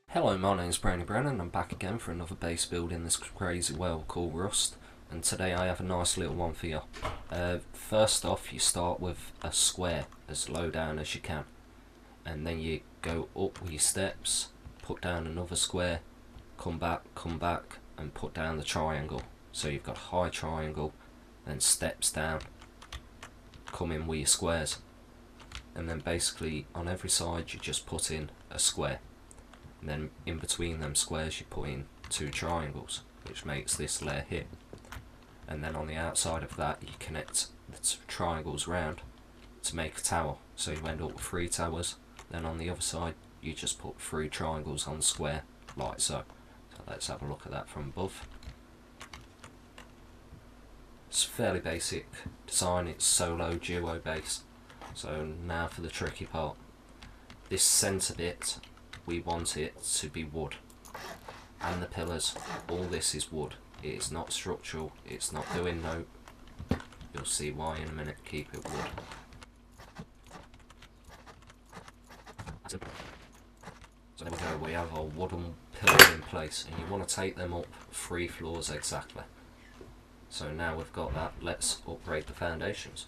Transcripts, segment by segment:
Hello, my name's Brainybren and I'm back again for another base build in this crazy world called Rust, and today I have a nice little one for you. First off, you start with a square as low down as you can, and then you go up with your steps, put down another square, come back and put down the triangle. So you've got high triangle, then steps down, come in with your squares, and then basically on every side you just put in a square. And then in between them squares you put in two triangles, which makes this layer here. And then on the outside of that you connect the triangles round to make a tower. So you end up with 3 towers. Then on the other side you just put 3 triangles on the square, like so. So let's have a look at that from above. It's fairly basic design, it's solo duo base. So now for the tricky part. This centre bit, we want it to be wood, and the pillars, all this is wood. It's not structural, it's not doing no, you'll see why in a minute. Keep it wood. So there we go, we have our wooden pillars in place, and you want to take them up 3 floors exactly. So now we've got that, let's upgrade the foundations.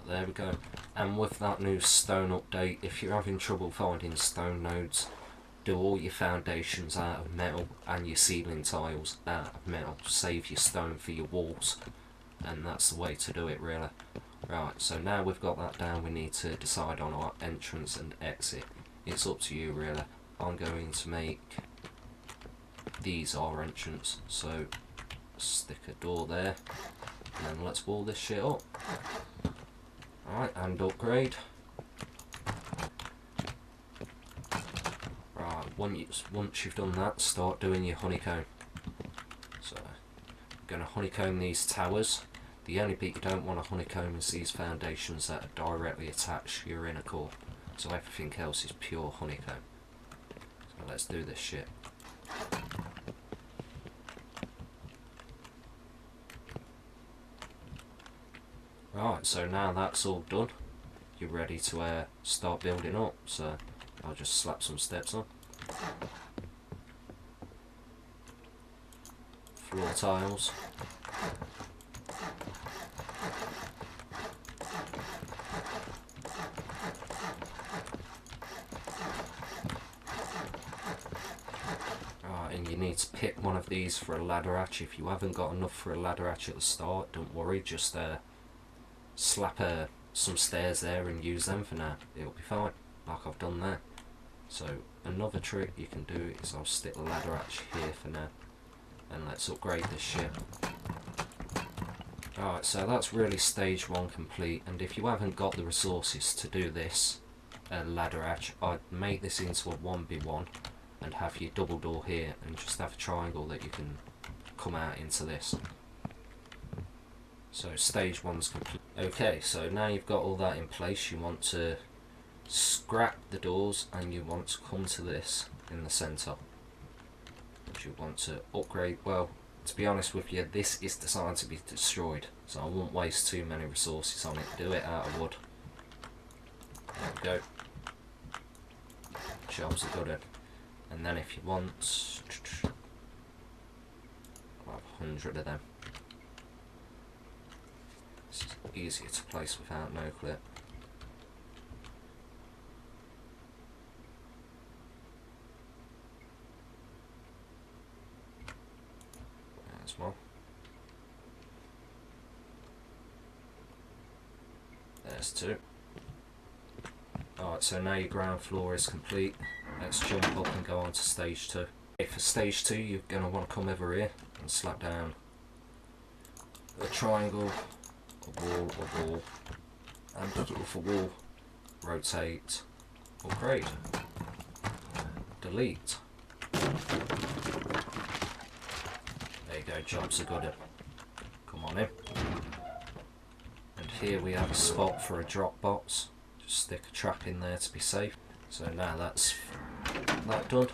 There we go. And with that new stone update, if you're having trouble finding stone nodes, do all your foundations out of metal and your ceiling tiles out of metal. Save your stone for your walls, and that's the way to do it really. Right, so now we've got that down, we need to decide on our entrance and exit. It's up to you really. I'm going to make these our entrance, so stick a door there, and then let's wall this shit up. Alright, and upgrade. Right, once you've done that, start doing your honeycomb. So, I'm going to honeycomb these towers. The only bit you don't want to honeycomb is these foundations that are directly attached to your inner core. So everything else is pure honeycomb. So let's do this shit. Right, so now that's all done, you're ready to start building up. So I'll just slap some steps on. Floor tiles. Right, and you need to pick one of these for a ladder hatch. If you haven't got enough for a ladder hatch at the start, don't worry, just slap some stairs there and use them for now. It'll be fine, like I've done there. So another trick you can do is I'll stick the ladder hatch here for now, and let's upgrade this shit. Alright, so that's really stage 1 complete, and if you haven't got the resources to do this ladder hatch, I'd make this into a 1v1 and have your double door here and just have a triangle that you can come out into this. So stage 1's complete. Okay, so now you've got all that in place, you want to scrap the doors and you want to come to this in the centre. You want to upgrade, well, to be honest with you, this is designed to be destroyed, so I won't waste too many resources on it. Do it out of wood. There we go. Jobs are good in. And then if you want, I'll have 100 of them. It's easier to place without no clip. There's one. There's 2. Alright, so now your ground floor is complete. Let's jump up and go on to stage 2. Okay, for stage 2 you're going to want to come over here and slap down a triangle, a wall, and a wall. Rotate, upgrade, delete. There you go, jobs are good. Come on in. And here we have a spot for a drop box. Just stick a trap in there to be safe. So now that's that done.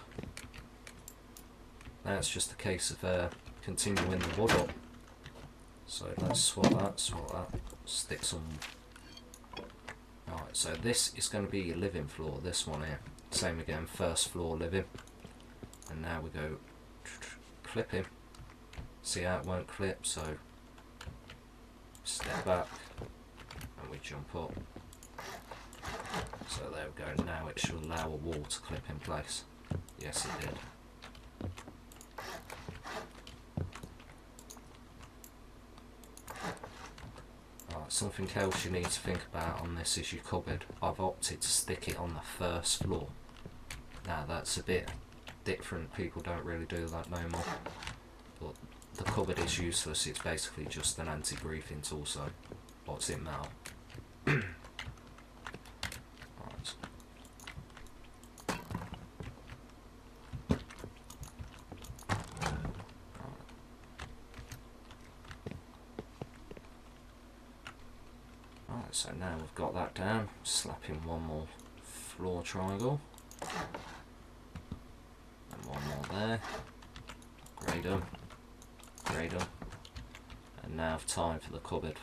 Now it's just a case of continuing the wood up. So let's swap that, stick some. Alright, so this is going to be your living floor, this one here. Same again, first floor living. And now we go clip him. See how it won't clip, so step back and we jump up. So there we go, now it should allow a wall to clip in place. Yes, it did. Something else you need to think about on this is your cupboard. I've opted to stick it on the first floor. Now that's a bit different, people don't really do that no more. But the cupboard is useless, it's basically just an anti-breathing tool, so what's it now? Right. So now we've got that down, slap in one more floor triangle, and one more there, grade them, and now time for the cupboard.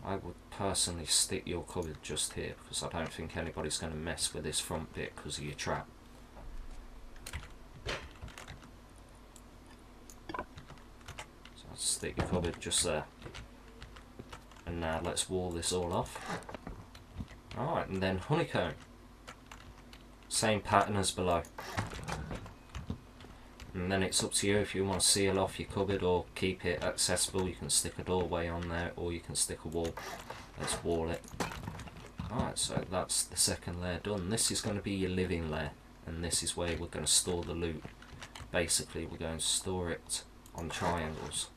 I would personally stick your cupboard just here, because I don't think anybody's going to mess with this front bit because of your trap. So I'll stick your cupboard just there. And now let's wall this all off. Alright, and then honeycomb. Same pattern as below. And then it's up to you if you want to seal off your cupboard or keep it accessible. You can stick a doorway on there or you can stick a wall. Let's wall it. Alright, so that's the second layer done. This is going to be your living layer. And this is where we're going to store the loot. Basically, we're going to store it on triangles.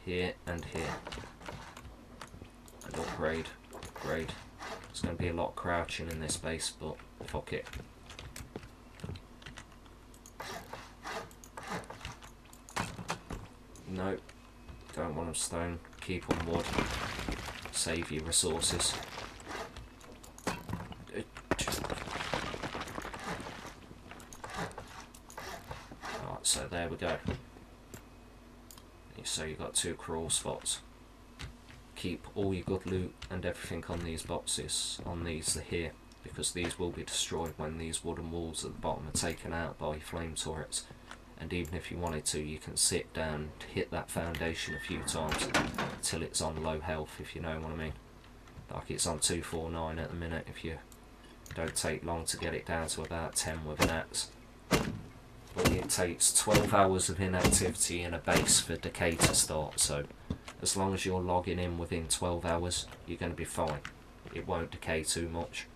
Here and here. And upgrade. There's going to be a lot of crouching in this base, but fuck it. No, don't want them stone, keep on wood, save your resources. Alright, so there we go. So you've got 2 crawl spots. Keep all your good loot and everything on these boxes, on these here, because these will be destroyed when these wooden walls at the bottom are taken out by flame turrets. And even if you wanted to, you can sit down, hit that foundation a few times till it's on low health, if you know what I mean. Like it's on 249 at the minute. If you don't take long to get it down to about 10 with an axe. But it takes 12 hours of inactivity in a base for decay to start, so as long as you're logging in within 12 hours, you're going to be fine. It won't decay too much.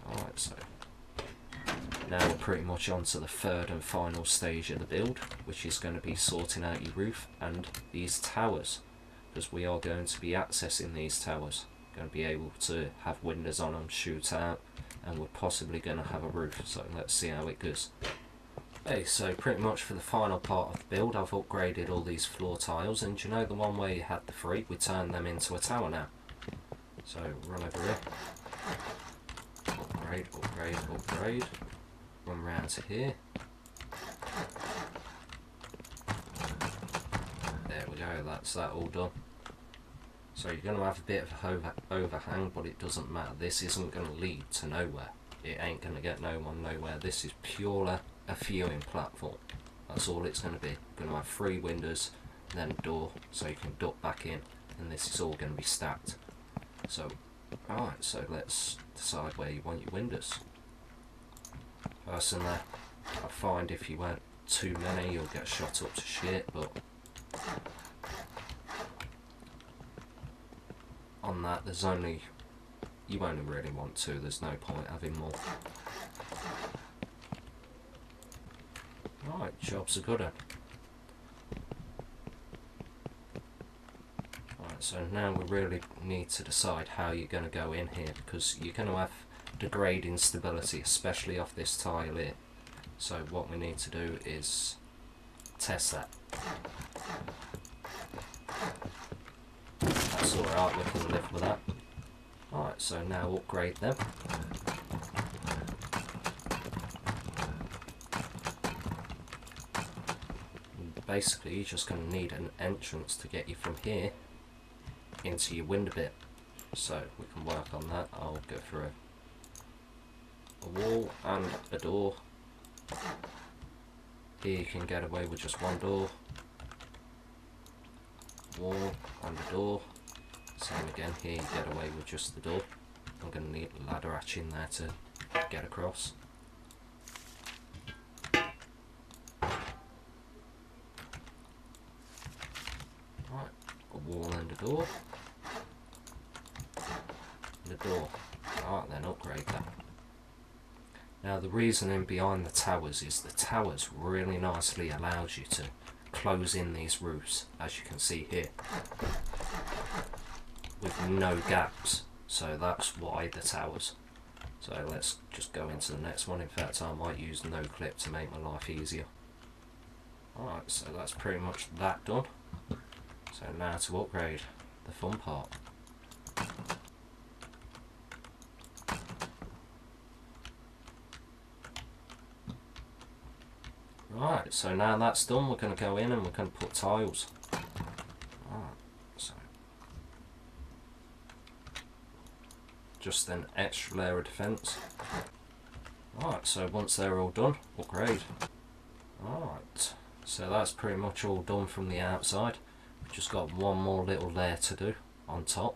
Alright, so now we're pretty much on to the third and final stage of the build, which is going to be sorting out your roof and these towers, because we are going to be accessing these towers. Going to be able to have windows on them, shoot out, and we're possibly going to have a roof, so let's see how it goes. Okay, so pretty much for the final part of the build, I've upgraded all these floor tiles, and you know the one where you had the 3, we turned them into a tower now. So run over here, upgrade, run round to here. There we go, that's that all done. So you're going to have a bit of overhang, but it doesn't matter. This isn't going to lead to nowhere. It ain't going to get no one nowhere. This is purely a viewing platform. That's all it's going to be. Going to have 3 windows, then a door, so you can duck back in, and this is all going to be stacked. So, alright, so let's decide where you want your windows. Personally, I find if you want too many, you'll get shot up to shit, but on that, you only really want 2, there's no point having more. Alright, job's a good one. Right, so now we really need to decide how you're going to go in here, because you're going to have degrading stability, especially off this tile here. So what we need to do is test that. That's alright, we can live with that. Alright, so now upgrade them. Basically, you're just going to need an entrance to get you from here into your window bit. So we can work on that. I'll go through a wall and a door. Here you can get away with just one door. Wall and a door. Same again, here you get away with just the door. I'm going to need a ladder hatch in there to get across. Right, a wall and a door. And a door. Alright, then upgrade that. Now the reasoning behind the towers is the towers really nicely allows you to close in these roofs, as you can see here, with no gaps. So that's why the towers. So let's just go into the next one. In fact, I might use no clip to make my life easier. Alright, so that's pretty much that done. So now to upgrade, the fun part. Right, so now that's done, we're going to go in and we're going to put tiles. Right, so just an extra layer of defence. Right, so once they're all done, upgrade. Right, so that's pretty much all done from the outside. We've just got one more little layer to do on top,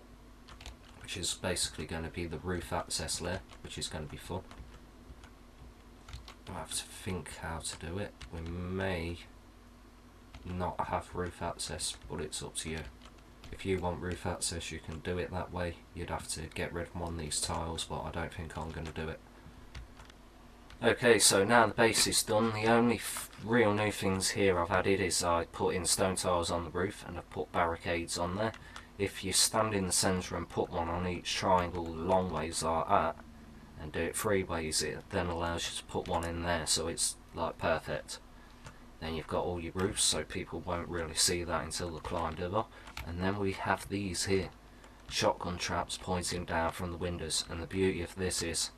which is basically going to be the roof access layer, which is going to be fun. I have to think how to do it. We may not have roof access, but it's up to you. If you want roof access, you can do it that way. You'd have to get rid of one of these tiles, but I don't think I'm going to do it. Okay, so now the base is done. The only real new things here I've added is I put in stone tiles on the roof and I've put barricades on there. If you stand in the centre and put one on each triangle long ways like that, and do it 3 ways, it then allows you to put one in there, so it's like perfect. Then you've got all your roofs, so people won't really see that until they climbed over. And then we have these here, shotgun traps pointing down from the windows, and the beauty of this is,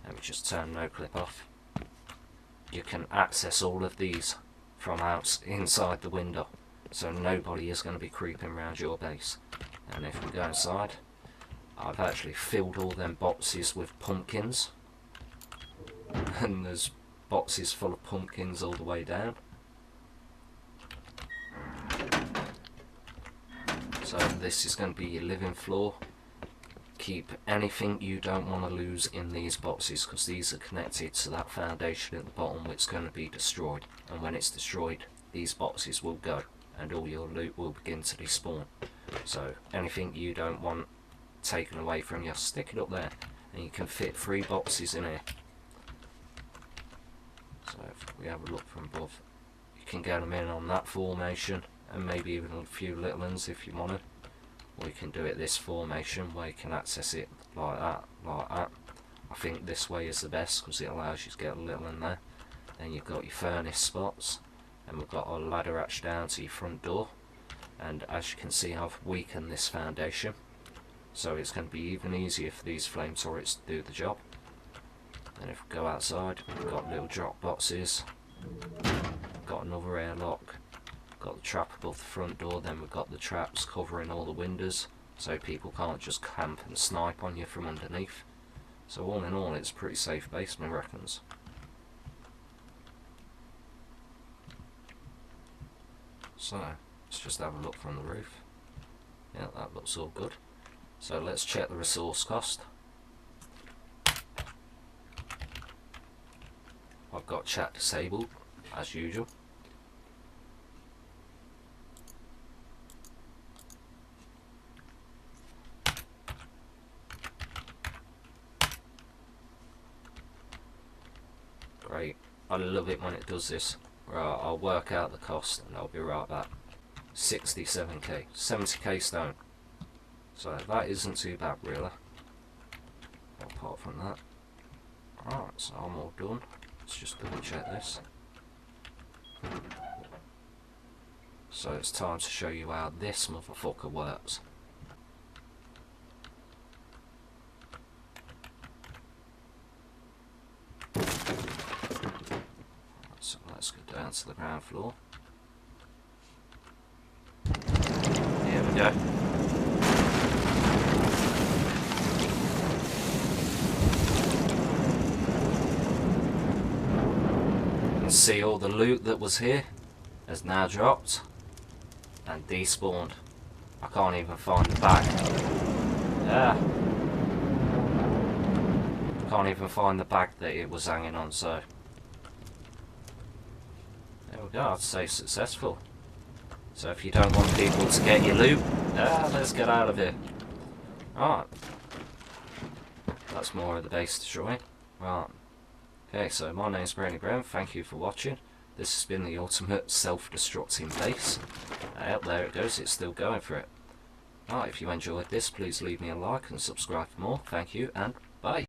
let me just turn no clip off, you can access all of these from inside the window, so nobody is going to be creeping around your base. And if we go inside, I've actually filled all them boxes with pumpkins, and there's boxes full of pumpkins all the way down. So this is going to be your living floor. Keep anything you don't want to lose in these boxes, because these are connected to that foundation at the bottom, which is going to be destroyed, and when it's destroyed these boxes will go and all your loot will begin to despawn. So anything you don't want taken away from you, stick it up there, and you can fit 3 boxes in here. So if we have a look from above, you can get them in on that formation, and maybe even a few little ones if you want to. Or you can do it this formation where you can access it like that, like that. I think this way is the best because it allows you to get a little in there. Then you've got your furnace spots, and we've got our ladder hatch down to your front door. And as you can see, I've weakened this foundation, so it's going to be even easier for these flame turrets to do the job. And if we go outside, we've got little drop boxes, got another airlock, got the trap above the front door, then we've got the traps covering all the windows, so people can't just camp and snipe on you from underneath. So all in all, it's a pretty safe base, I reckons. So, let's just have a look from the roof. Yeah, that looks all good. So let's check the resource cost. I've got chat disabled, as usual. Great. I love it when it does this. Right, I'll work out the cost and I'll be right back. 67k, 70k stone. So that isn't too bad really. Apart from that. Alright, so I'm all done. Let's just double check this. So it's time to show you how this motherfucker works. So let's go down to the ground floor. Here we go. You can see all the loot that was here has now dropped and despawned. I can't even find the bag. Yeah. Can't even find the bag that it was hanging on, so there we go, I'd say successful. So if you don't want people to get your loot, let's get out of here. Alright. That's more of the base destroying. Right. Okay, so my name's Brainybren, thank you for watching. This has been the ultimate self-destructing base. There it goes, it's still going for it. Alright, if you enjoyed this, please leave me a like and subscribe for more. Thank you, and bye.